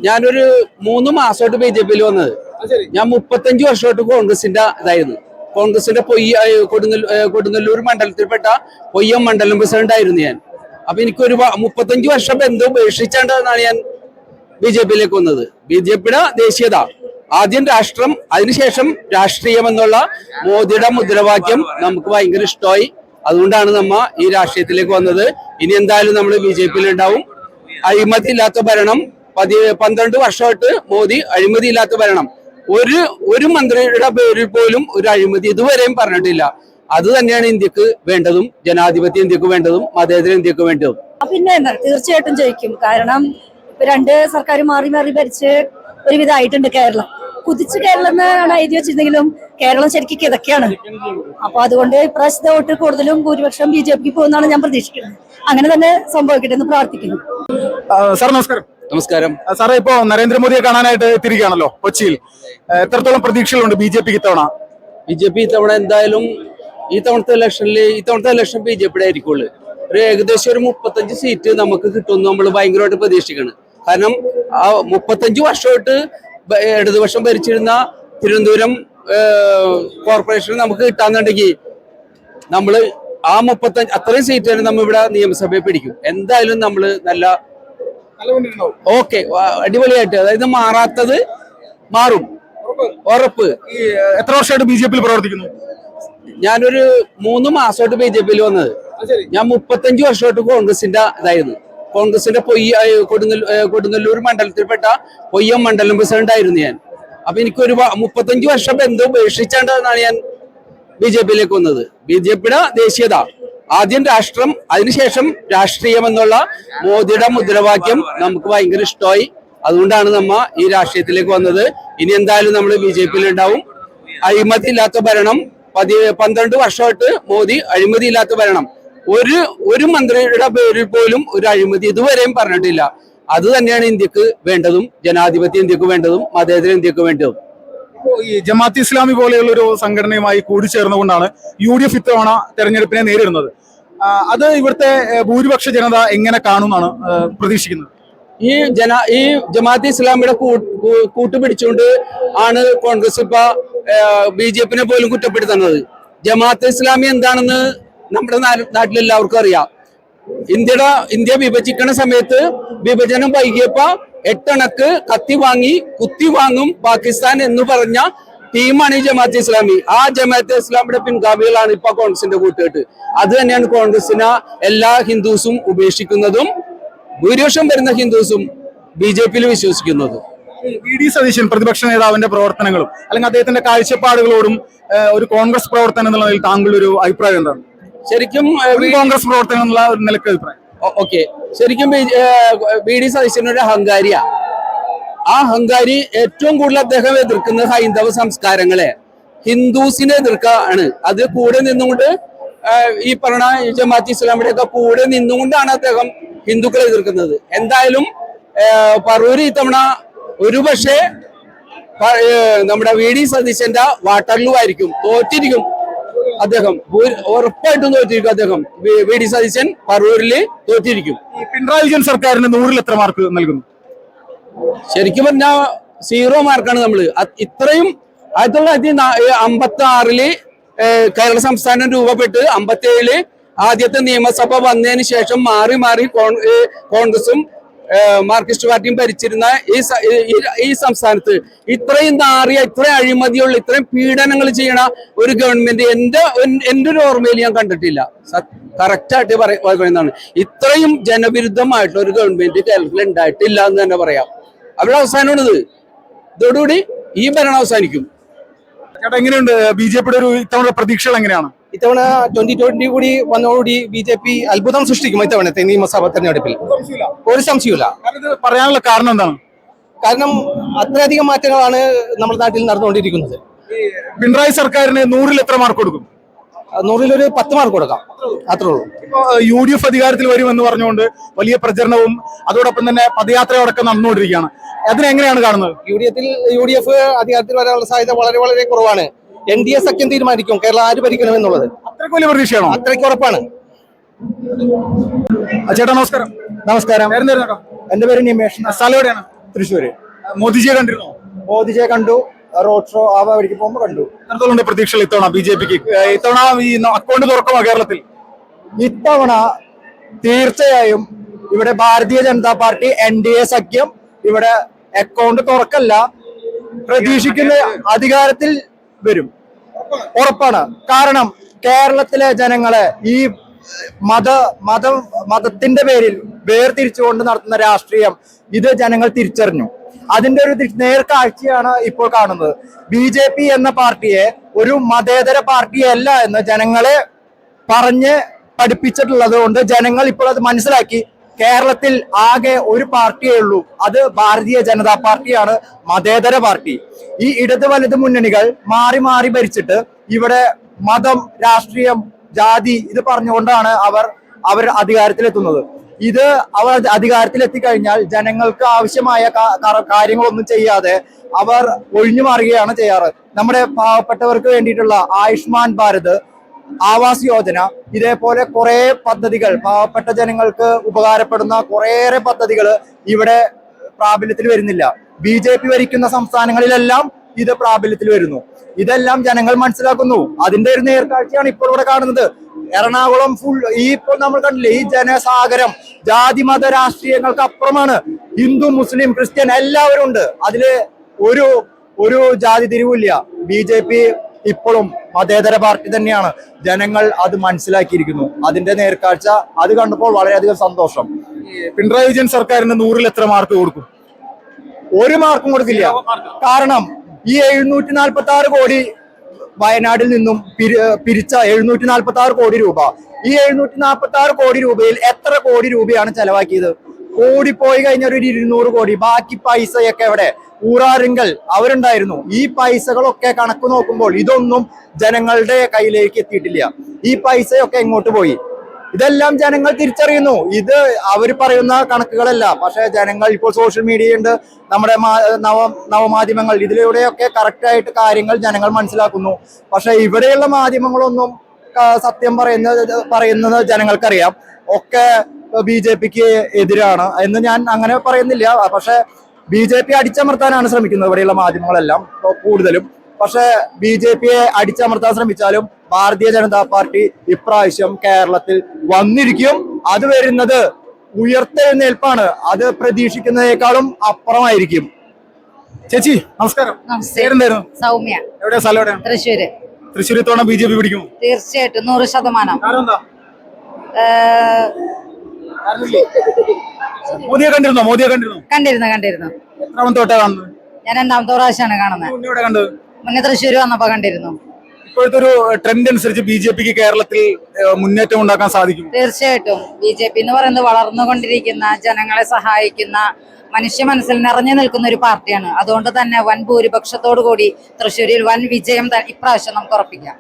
ഞാനൊരു 3 മാസമായിട്ട് BJP വന്നത്. ഞാൻ 35 വർഷമായിട്ട് കോൺഗ്രസിന്റെ ഇതായിരുന്നു. കോൺഗ്രസിന്റെ കൊടുങ്ങല്ലൂർ മണ്ഡലത്തിൽപ്പെട്ട പൊയ്യം മണ്ഡലം പ്രസിഡന്റ് ആയിരുന്നു ഞാൻ. അപ്പൊ എനിക്കൊരു 35 വർഷം ബന്ധം ഉപേക്ഷിച്ചാണ്ടാണ് ഞാൻ BJP വന്നത്. BJP ദേശീയത, ആദ്യം രാഷ്ട്രം, അതിനുശേഷം രാഷ്ട്രീയം എന്നുള്ള മോദിയുടെ മുദ്രാവാക്യം നമുക്ക് ഭയങ്കര ഇഷ്ടമായി. അതുകൊണ്ടാണ് നമ്മ ഈ രാഷ്ട്രീയത്തിലേക്ക് വന്നത്. ഇനി എന്തായാലും നമ്മൾ BJP ഉണ്ടാവും. അഴിമതി ഇല്ലാത്ത ഭരണം 12 വർഷമായിട്ട് മോദി അഴിമതിയില്ലാത്ത ഭരണം. ഒരു മന്ത്രിയുടെ പേരിൽ പോലും ഒരു അഴിമതി ഇതുവരെയും പറഞ്ഞിട്ടില്ല. അത് തന്നെയാണ് ഇന്ത്യക്ക് വേണ്ടതും, ജനാധിപത്യ ഇന്ത്യക്ക് വേണ്ടതും, മതേതര ഇന്ത്യക്ക് വേണ്ടതും. പിന്നെ തീർച്ചയായിട്ടും ജയിക്കും. കാരണം 2 സർക്കാർ മാറി മാറി ഭരിച്ച് ഒരുവിധമായിട്ടുണ്ട്. കേരളം കുതിച്ച് കേരളം എന്നാണ് എഴുതി വെച്ചിരുന്നെങ്കിലും കേരളം ശരിക്കും കിതക്കാണ്. അപ്പൊ അതുകൊണ്ട് ഇപ്രാവശ്യത്തെ വോട്ട് കൂടുതലും ഭൂരിപക്ഷം BJP പോകുന്നതാണ് ഞാൻ പ്രതീക്ഷിക്കുന്നത്. അങ്ങനെ തന്നെ സംഭവിക്കട്ടെ എന്ന് പ്രാർത്ഥിക്കുന്നു. സാർ നമസ്കാരം. നമസ്കാരം സാറേ, ഇപ്പോ നരേന്ദ്രമോദിയെ കാണാനായിട്ട് തിരികെയാണല്ലോ കൊച്ചിയിൽ. എത്രത്തോളം പ്രതീക്ഷകളുണ്ട് BJP ഇത്തവണ? BJP ഇത്തവണ എന്തായാലും ഇത്തവണത്തെ ഇലക്ഷൻ BJP ആയിരിക്കുള്ളൂ. ഒരു ഏകദേശം ഒരു 35 സീറ്റ് നമുക്ക് കിട്ടുമെന്ന് നമ്മൾ ഭയങ്കരമായിട്ട് പ്രതീക്ഷിക്കണം. കാരണം 35 വർഷമായിട്ട് ഇടതുപക്ഷം ഭരിച്ചിരുന്ന തിരുവനന്തപുരം കോർപ്പറേഷൻ നമുക്ക് കിട്ടാന്നുണ്ടെങ്കിൽ നമ്മൾ ആ 35 അത്രയും സീറ്റ് തന്നെ നമ്മൾ ഇവിടെ നിയമസഭയെ പിടിക്കും. എന്തായാലും നമ്മൾ നല്ല ഓക്കെ അടിപൊളിയായിട്ട്, അതായത് മാറാത്തത് മാറും, ഉറപ്പ്. എത്ര വർഷമായിട്ട് BJP പ്രവർത്തിക്കുന്നു? ഞാനൊരു 3 മാസമായിട്ട് BJP വന്നത്. ഞാൻ 35 വർഷമായിട്ട് കോൺഗ്രസിന്റെ ഇതായിരുന്നു. കോൺഗ്രസിന്റെ കൊടുങ്ങല്ലൂർ മണ്ഡലത്തിൽപ്പെട്ട പൊയ്യം മണ്ഡലം പ്രസിഡന്റ് ആയിരുന്നു ഞാൻ. അപ്പൊ എനിക്കൊരു 35 വർഷം ബന്ധം ഉപേക്ഷിച്ചാണ്ടാണ് ഞാൻ BJP വന്നത്. BJP ദേശീയത, ആദ്യം രാഷ്ട്രം, അതിനുശേഷം രാഷ്ട്രീയം എന്നുള്ള മോദിയുടെ മുദ്രാവാക്യം നമുക്ക് ഭയങ്കര ഇഷ്ടമായി. അതുകൊണ്ടാണ് നമ്മ ഈ രാഷ്ട്രീയത്തിലേക്ക് വന്നത്. ഇനി എന്തായാലും നമ്മൾ BJP ഉണ്ടാവും. അഴിമതി ഇല്ലാത്ത ഭരണം 12 വർഷമായിട്ട് മോദി അഴിമതിയില്ലാത്ത ഭരണം. ഒരു മന്ത്രിയുടെ പേരിൽ പോലും ഒരു അഴിമതി ഇതുവരെയും പറഞ്ഞിട്ടില്ല. അത് തന്നെയാണ് ഇന്ത്യക്ക് വേണ്ടതും, ജനാധിപത്യ ഇന്ത്യക്ക് വേണ്ടതും, മതേതര ഇന്ത്യക്ക് വേണ്ടതും. ഈ ജമാഅത്ത് ഇസ്ലാമി പോലെയുള്ള ഒരു സംഘടനയുമായി കൂടിച്ചേർന്നുകൊണ്ടാണ് UDF ഇത്തവണ തെരഞ്ഞെടുപ്പിനെ നേരിടുന്നത്. അത് ഇവിടുത്തെ ഭൂരിപക്ഷ ജനത എങ്ങനെ കാണുമെന്നാണ് പ്രതീക്ഷിക്കുന്നത്? ഈ ജമാഅത്ത് ഇസ്ലാമിയുടെ കൂട്ടുപിടിച്ചുകൊണ്ട് ആണ് കോൺഗ്രസ് ഇപ്പൊ BJP പോലും കുറ്റപ്പെടുത്തുന്നത്. ജമാഅത്ത് ഇസ്ലാമി എന്താണെന്ന് നമ്മുടെ നാട്ടിലെല്ലാവർക്കും അറിയാം. ഇന്ത്യ വിഭജിക്കുന്ന സമയത്ത് വിഭജനം വൈകിയപ്പോ 8 അണക്ക് കത്തി വാങ്ങി കുത്തി വാങ്ങും പാകിസ്ഥാൻ എന്ന് പറഞ്ഞ ടീമാണ് ഈ ജമാഅത്ത് ഇസ്ലാമി. ആ ജമാഅത്ത് ഇസ്ലാമിയുടെ പിൻഗാമികളാണ് ഇപ്പൊ കോൺഗ്രസിന്റെ കൂട്ടുകെട്ട്. അത് തന്നെയാണ് കോൺഗ്രസിനെ എല്ലാ ഹിന്ദുസും ഉപേക്ഷിക്കുന്നതും ഭൂരിപക്ഷം വരുന്ന ഹിന്ദുസും BJP വിശ്വസിക്കുന്നതും. VD സതീശൻ പ്രതിപക്ഷ നേതാവിന്റെ പ്രവർത്തനങ്ങളും അല്ലെങ്കിൽ അദ്ദേഹത്തിന്റെ കാഴ്ചപ്പാടുകളോടും ഒരു കോൺഗ്രസ് പ്രവർത്തനം എന്നുള്ള നിലയിൽ താങ്കളുടെ ഒരു അഭിപ്രായം എന്താണ്? ശരിക്കും കോൺഗ്രസ് പ്രവർത്തനം എന്നുള്ള ഒരു നിലക്ക് അഭിപ്രായം? ഓക്കെ, ശരിക്കും VD സതീശനൊരു അഹങ്കാരിയാ. ആ അഹങ്കാരി ഏറ്റവും കൂടുതൽ അദ്ദേഹം എതിർക്കുന്നത് ഹൈന്ദവ സംസ്കാരങ്ങളെ, ഹിന്ദുസിനെ എതിർക്കാണ്. അത് കൂടെ നിന്നുകൊണ്ട് ഈ പറഞ്ഞ ജമാഅത്ത് ഇസ്ലാമിയുടെ ഒക്കെ കൂടെ നിന്നുകൊണ്ടാണ് അദ്ദേഹം ഹിന്ദുക്കളെ എതിർക്കുന്നത്. എന്തായാലും പറവൂര് ഇത്തവണ ഒരു പക്ഷേ നമ്മുടെ VD സതീശന്റെ വാട്ടർലൂ ആയിരിക്കും, തോറ്റിരിക്കും അദ്ദേഹം, ഉറപ്പായിട്ടും തോറ്റിരിക്കും അദ്ദേഹം. VD സതീശൻ പറവൂരില് തോറ്റിരിക്കും. പിണറായി വിജയൻ സർക്കാരിന് 100-ൽ എത്ര മാർക്ക് നൽകുന്നു? ശരിക്കും പറഞ്ഞാൽ 0 മാർക്കാണ്. നമ്മള് ഇത്രയും 1956 കേരള സംസ്ഥാനം രൂപപ്പെട്ട് 57 ആദ്യത്തെ നിയമസഭ വന്നതിന് ശേഷം മാറി കോൺഗ്രസും മാർക്സിസ്റ്റ് പാർട്ടിയും ഭരിച്ചിരുന്ന ഈ സംസ്ഥാനത്ത് ഇത്രയും നാറിയ, ഇത്രയും അഴിമതിയുള്ള, ഇത്രയും പീഡനങ്ങൾ ചെയ്യണ ഒരു ഗവൺമെന്റ് എന്റെ ഒരു ഓർമ്മയിൽ ഞാൻ കണ്ടിട്ടില്ല. കറക്റ്റായിട്ട് പറയുന്നതാണ്. ഇത്രയും ജനവിരുദ്ധമായിട്ടുള്ള ഒരു ഗവൺമെന്റ് കേരളത്തിൽ ഉണ്ടായിട്ടില്ല എന്ന് തന്നെ പറയാം. അവിടെ അവസാനമാണിത്. ഇതോടുകൂടി ഈ ഭരണം അവസാനിക്കും. എങ്ങനെയുണ്ട് BJPയുടെ ഒരു ഇത്തവണ പ്രതീക്ഷകൾ എങ്ങനെയാണ്? ഇത്തവണ 2020 കൂടി വന്നതോടുകൂടി BJP അത്ഭുതം സൃഷ്ടിക്കും ഇത്തവണത്തെ നിയമസഭാ തെരഞ്ഞെടുപ്പിൽ. ഒരു സംശയമില്ല. പറയാനുള്ള കാരണം എന്താണ്? കാരണം അത്രയധികം മാറ്റങ്ങളാണ് നമ്മുടെ നാട്ടിൽ നടന്നുകൊണ്ടിരിക്കുന്നത്. പിണറായി സർക്കാരിന് 100-ൽ എത്ര മാർക്ക് കൊടുക്കും? 100-ൽ ഒരു 10 മാർക്ക് കൊടുക്കാം, അത്രേ ഉള്ളൂ. UDF അധികാരത്തിൽ വരുമെന്ന് പറഞ്ഞുകൊണ്ട് വലിയ പ്രചരണവും അതോടൊപ്പം തന്നെ പദയാത്രയോടൊപ്പം നടന്നുകൊണ്ടിരിക്കുകയാണ്. അതിനെങ്ങനെയാണ് കാണുന്നത്? UDF അധികാരത്തിൽ വരാനുള്ള സാധ്യത വളരെ വളരെ കുറവാണ്. NDA സഖ്യം തീരുമാനിക്കും കേരളം ആര് ഭരിക്കണമെന്നുള്ളത്. അത്രയ്ക്ക് വലിയ പ്രതീക്ഷയാണോ? അത്രയ്ക്ക് ഉറപ്പാണ്. ചേട്ടാ നമസ്കാരം. നമസ്കാരം. എന്റെ പേര് നിമേഷ്. സ്ഥലം എവിടെയാണ്? തൃശ്ശൂര്. മോദിജിയെ കണ്ടിരുന്നോ? മോദിജിയെ കണ്ടു, റോഡ് ഷോ ആ വഴിക്ക് പോകുമ്പോ കണ്ടു. എത്രത്തോളം പ്രതീക്ഷകൾ ഇത്തവണ BJPക്ക്? ഇത്തവണ ഈ അക്കൗണ്ട് തുറക്കുമോ കേരളത്തിൽ? ഇത്തവണ തീർച്ചയായും ഇവിടെ ഭാരതീയ ജനതാ പാർട്ടി NDA സഖ്യം ഇവിടെ അക്കൗണ്ട് തുറക്കല്ല, പ്രതീക്ഷിക്കുന്ന അധികാരത്തിൽ വരും, ഉറപ്പാണ്. കാരണം കേരളത്തിലെ ജനങ്ങളെ ഈ മതത്തിന്റെ പേരിൽ വേർതിരിച്ചുകൊണ്ട് നടത്തുന്ന രാഷ്ട്രീയം ഇത് ജനങ്ങൾ തിരിച്ചറിഞ്ഞു. അതിന്റെ ഒരു നേർക്കാഴ്ചയാണ് ഇപ്പോൾ കാണുന്നത്. BJP എന്ന പാർട്ടിയെ ഒരു മതേതര പാർട്ടിയല്ല എന്ന് ജനങ്ങളെ പറഞ്ഞ് പഠിപ്പിച്ചിട്ടുള്ളത് കൊണ്ട് ജനങ്ങൾ ഇപ്പോൾ അത് മനസ്സിലാക്കി. കേരളത്തിൽ ആകെ ഒരു പാർട്ടിയേ ഉള്ളൂ, അത് ഭാരതീയ ജനതാ പാർട്ടിയാണ്, മതേതര പാർട്ടി. ഈ ഇടത് വലത് മുന്നണികൾ മാറി മാറി ഭരിച്ചിട്ട് ഇവിടെ മതം, രാഷ്ട്രീയം, ജാതി ഇത് പറഞ്ഞുകൊണ്ടാണ് അവർ അധികാരത്തിലെത്തുന്നത്. ഇത് അവർ അധികാരത്തിലെത്തിക്കഴിഞ്ഞാൽ ജനങ്ങൾക്ക് ആവശ്യമായ കാര്യങ്ങളൊന്നും ചെയ്യാതെ അവർ ഒഴിഞ്ഞു മാറുകയാണ് ചെയ്യാറ്. നമ്മുടെ പാവപ്പെട്ടവർക്ക് വേണ്ടിയിട്ടുള്ള ആയുഷ്മാൻ ഭാരത്, ആവാസ് യോജന, ഇതേപോലെ കുറെ പദ്ധതികൾ, പാവപ്പെട്ട ജനങ്ങൾക്ക് ഉപകാരപ്പെടുന്ന കുറേയേറെ പദ്ധതികൾ ഇവിടെ പ്രാബല്യത്തിൽ വരുന്നില്ല. BJP ഭരിക്കുന്ന സംസ്ഥാനങ്ങളിലെല്ലാം ഇത് പ്രാബല്യത്തിൽ വരുന്നു. ഇതെല്ലാം ജനങ്ങൾ മനസ്സിലാക്കുന്നു. അതിന്റെ ഒരു നേർക്കാഴ്ചയാണ് ഇപ്പോൾ ഇവിടെ കാണുന്നത്. എറണാകുളം ഫുൾ ഇപ്പോൾ നമ്മൾ കണ്ടില്ലേ, ഈ ജനസാഗരം ജാതി മത രാഷ്ട്രീയങ്ങൾക്ക് അപ്പുറമാണ്. ഹിന്ദു, മുസ്ലിം, ക്രിസ്ത്യൻ എല്ലാവരും ഉണ്ട്. അതില് ഒരു ജാതി തിരിവില്ല. BJP ഇപ്പോഴും മതേതര പാർട്ടി തന്നെയാണ്. ജനങ്ങൾ അത് മനസ്സിലാക്കിയിരിക്കുന്നു. അതിന്റെ നേർക്കാഴ്ച അത് കണ്ടപ്പോൾ വളരെയധികം സന്തോഷം. പിണറായി വിജയൻ സർക്കാരിന് 100-ൽ എത്ര മാർക്ക് കൊടുക്കും? ഒരു മാർക്കും കൊടുക്കില്ല. കാരണം ഈ 746 കോടി വയനാട്ടിൽ നിന്നും പിരിച്ച 746 കോടി രൂപ, ഈ 746 കോടി രൂപയിൽ എത്ര കോടി രൂപയാണ് ചെലവാക്കിയത്? കൂടിപ്പോയി കഴിഞ്ഞ ഒരു 200 കോടി. ബാക്കി പൈസയൊക്കെ എവിടെ? ഊറാറിങ്കൽ അവരുണ്ടായിരുന്നു. ഈ പൈസകളൊക്കെ കണക്ക് നോക്കുമ്പോൾ ഇതൊന്നും ജനങ്ങളുടെ കയ്യിലേക്ക് എത്തിയിട്ടില്ല. ഈ പൈസയൊക്കെ എങ്ങോട്ട് പോയി? ഇതെല്ലാം ജനങ്ങൾ തിരിച്ചറിയുന്നു. ഇത് അവർ പറയുന്ന കണക്കുകളല്ല. പക്ഷെ ജനങ്ങൾ ഇപ്പോൾ സോഷ്യൽ മീഡിയ ഉണ്ട്, നമ്മുടെ നവമാധ്യമങ്ങൾ, ഇതിലൂടെയൊക്കെ കറക്റ്റായിട്ട് കാര്യങ്ങൾ ജനങ്ങൾ മനസ്സിലാക്കുന്നു. പക്ഷെ ഇവിടെയുള്ള മാധ്യമങ്ങളൊന്നും സത്യം പറയുന്നത് ജനങ്ങൾക്കറിയാം. ഒക്കെ BJPക്ക് എതിരാണ് എന്ന് ഞാൻ അങ്ങനെ പറയുന്നില്ല. പക്ഷെ BJP അടിച്ചമർത്താനാണ് ശ്രമിക്കുന്നത് ഇവിടെയുള്ള മാധ്യമങ്ങളെല്ലാം കൂടുതലും. പക്ഷെ BJPയെ അടിച്ചമർത്താൻ ശ്രമിച്ചാലും ഭാരതീയ ജനതാ പാർട്ടി ഇപ്രാവശ്യം കേരളത്തിൽ വന്നിരിക്കും. അത് വരുന്നത് ഉയർത്തെഴുന്നേൽപ്പാണ്. അത് പ്രതീക്ഷിക്കുന്നതിനേക്കാളും അപ്പുറമായിരിക്കും. ചേച്ചി നമസ്കാരം. പേരെന്തായിരുന്നു? സൗമ്യ. എവിടെയാ സ്ഥലം? എവിടെയാ? തൃശ്ശൂര്. തൃശ്ശൂർ ഇത്തവണ BJP പിടിക്കും? തീർച്ചയായിട്ടും 100%. മോദിയെ കണ്ടിരുന്നോ? കണ്ടിരുന്നു. എത്രാമത്തെ തൊട്ടാ കാണുന്നത്? ഞാൻ 2ാമത്തെ പ്രാവശ്യമാണ് കാണുന്നത്. മുന്നേ കണ്ടത്? മുന്നേ തൃശ്ശൂര് വന്നപ്പോ കണ്ടിരുന്നു. ഇപ്പോഴത്തെ ഒരു ട്രെൻഡ് അനുസരിച്ച് BJPക്ക് കേരളത്തിൽ മുന്നേറ്റം ഉണ്ടാക്കാൻ സാധിക്കും? തീർച്ചയായിട്ടും. BJP എന്ന് പറയുന്നത് വളർന്നുകൊണ്ടിരിക്കുന്ന, ജനങ്ങളെ സഹായിക്കുന്ന, മനുഷ്യ മനസ്സിൽ നിറഞ്ഞു നിൽക്കുന്ന ഒരു പാർട്ടിയാണ്. അതുകൊണ്ട് തന്നെ വൻ ഭൂരിപക്ഷത്തോടു കൂടി തൃശ്ശൂരിൽ വൻ വിജയം ഇപ്രാവശ്യം നമുക്ക് ഉറപ്പിക്കാം.